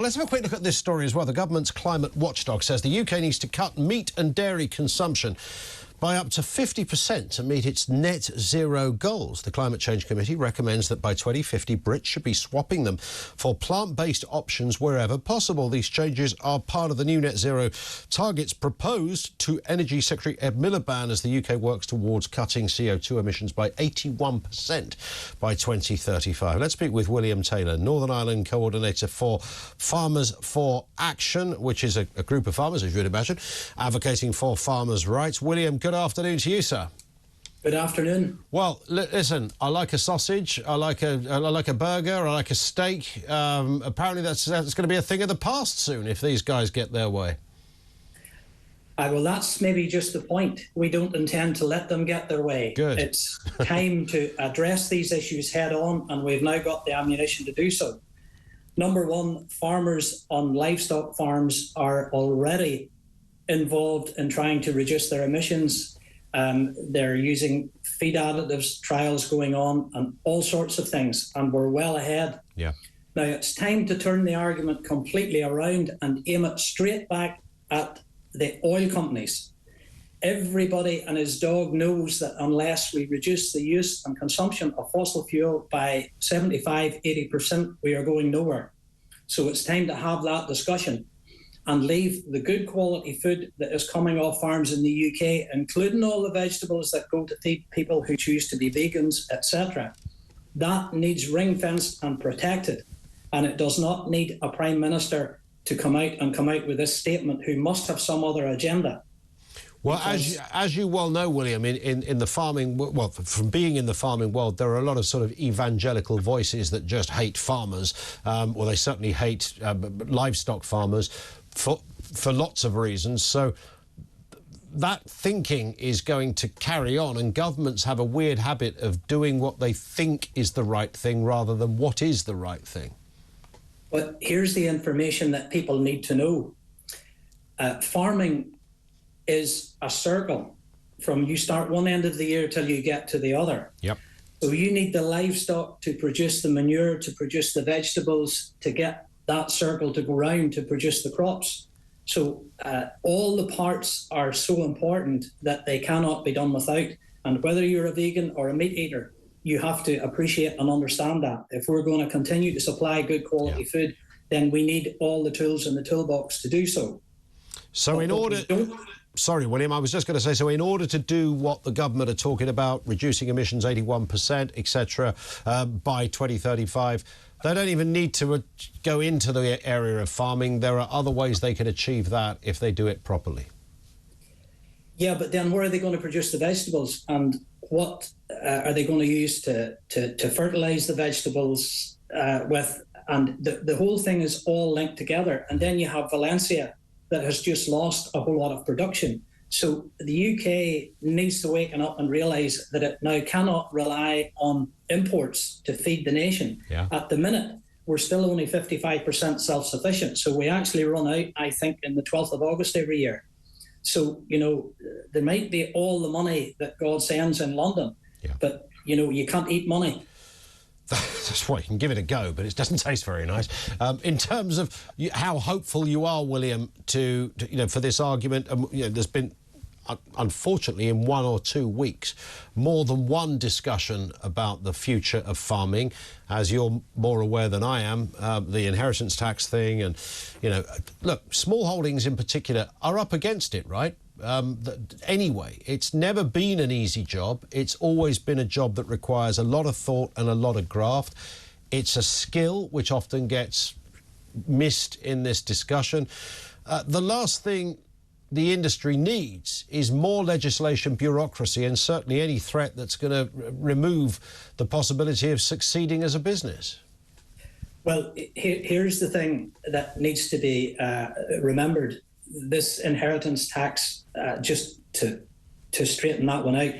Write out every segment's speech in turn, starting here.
Let's have a quick look at this story as well. The government's climate watchdog says the UK needs to cut meat and dairy consumption by up to 50% to meet its net zero goals. The Climate Change Committee recommends that by 2050, Brits should be swapping them for plant-based options wherever possible. These changes are part of the new net zero targets proposed to Energy Secretary Ed Miliband as the UK works towards cutting CO2 emissions by 81% by 2035. Let's speak with William Taylor, Northern Ireland Coordinator for Farmers for Action, which is a group of farmers, as you'd imagine, advocating for farmers' rights. William, good afternoon to you, sir. Good afternoon. Well, listen, I like a sausage, I like a burger, I like a steak. Apparently that's going to be a thing of the past soon if these guys get their way. Well, that's maybe just the point. We don't intend to let them get their way. Good. It's time to address these issues head on, and we've now got the ammunition to do so. Number one, farmers on livestock farms are already involved in trying to reduce their emissions. They're using feed additives, trials going on, and all sorts of things, and we're well ahead. Yeah. Now, it's time to turn the argument completely around and aim it straight back at the oil companies. Everybody and his dog knows that unless we reduce the use and consumption of fossil fuel by 75–80%, we are going nowhere. So it's time to have that discussion and leave the good quality food that is coming off farms in the UK, including all the vegetables that go to feed people who choose to be vegans, etc. That needs ring-fenced and protected, and it does not need a Prime Minister to come out with this statement who must have some other agenda. Well, as you well know, William, in the farming, well, from being in the farming world, there are a lot of sort of evangelical voices that just hate farmers, or they certainly hate livestock farmers for lots of reasons. So that thinking is going to carry on, and governments have a weird habit of doing what they think is the right thing rather than what is the right thing. But here's the information that people need to know. Farming is a circle from you start one end of the year till you get to the other. Yep. So you need the livestock to produce the manure, to produce the vegetables, to get that circle to go round to produce the crops. So all the parts are so important that they cannot be done without. And whether you're a vegan or a meat eater, you have to appreciate and understand that. If we're going to continue to supply good quality food, then we need all the tools in the toolbox to do so. So in order... Sorry, William, I was just going to say, so in order to do what the government are talking about, reducing emissions 81%, etc., by 2035, they don't even need to go into the area of farming. There are other ways they can achieve that if they do it properly. Yeah, but then where are they going to produce the vegetables, and what are they going to use to fertilise the vegetables with? And the whole thing is all linked together. And then you have Valencia, that has just lost a whole lot of production. So the UK needs to waken up and realise that it now cannot rely on imports to feed the nation. Yeah. At the minute, we're still only 55% self-sufficient. So we actually run out, I think, in the 12th of August every year. So, you know, there might be all the money that God sends in London, but, you know, you can't eat money. That's why you can give it a go, but it doesn't taste very nice. In terms of how hopeful you are, William, to you know, for this argument, you know, there's been, unfortunately, in 1 or 2 weeks, more than one discussion about the future of farming. As you're more aware than I am, the inheritance tax thing, and you know, look, small holdings in particular are up against it, right? Anyway, it's never been an easy job. It's always been a job that requires a lot of thought and a lot of graft. It's a skill which often gets missed in this discussion. The last thing the industry needs is more legislation, bureaucracy, and certainly any threat that's going to remove the possibility of succeeding as a business. Well, here's the thing that needs to be remembered. This inheritance tax, just to straighten that one out,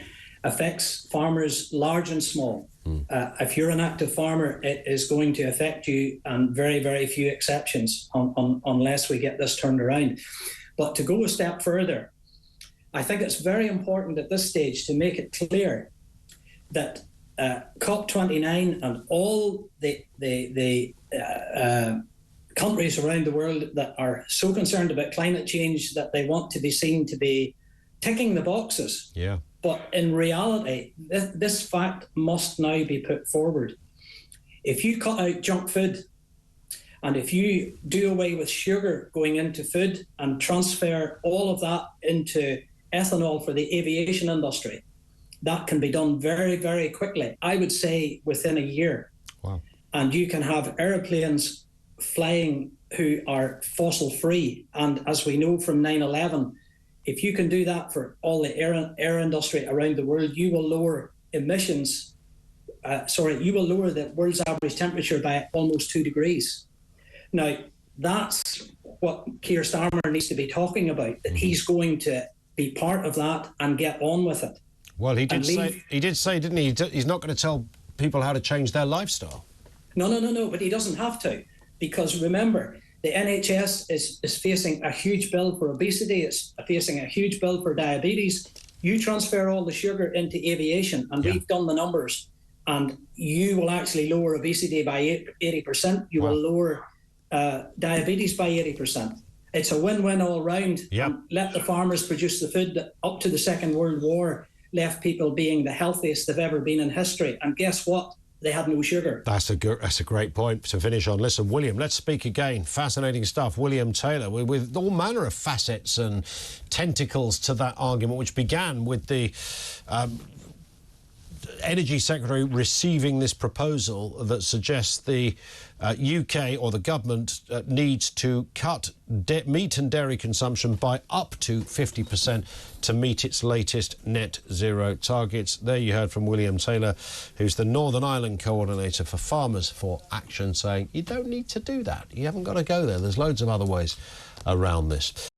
affects farmers large and small. If you're an active farmer, it is going to affect you, and very, very few exceptions unless we get this turned around. But to go a step further, I think it's very important at this stage to make it clear that COP29 and all the countries around the world that are so concerned about climate change that they want to be seen to be ticking the boxes. Yeah. But in reality, this fact must now be put forward. If you cut out junk food, and if you do away with sugar going into food and transfer all of that into ethanol for the aviation industry, that can be done very, very quickly. I would say within a year. Wow. And you can have airplanes flying who are fossil free. And as we know from 9/11, if you can do that for all the air industry around the world, you will lower emissions. You will lower the world's average temperature by almost 2 degrees. Now, that's what Keir Starmer needs to be talking about, that he's going to be part of that and get on with it. Well, he did say, didn't he? He's not going to tell people how to change their lifestyle. No, but he doesn't have to. Because remember, the NHS is facing a huge bill for obesity. It's facing a huge bill for diabetes. You transfer all the sugar into aviation, and we've done the numbers, and you will actually lower obesity by 80%. You will lower diabetes by 80%. It's a win-win all round. Yep. Let the farmers produce the food that up to the Second World War left people being the healthiest they've ever been in history. And guess what? They had no sugar. That's a great point to finish on. Listen, William, let's speak again. Fascinating stuff. William Taylor, with all manner of facets and tentacles to that argument, which began with the Energy Secretary receiving this proposal that suggests the UK or the government needs to cut meat and dairy consumption by up to 50% to meet its latest net zero targets. There you heard from William Taylor, who's the Northern Ireland coordinator for Farmers for Action, saying you don't need to do that. You haven't got to go there. There's loads of other ways around this.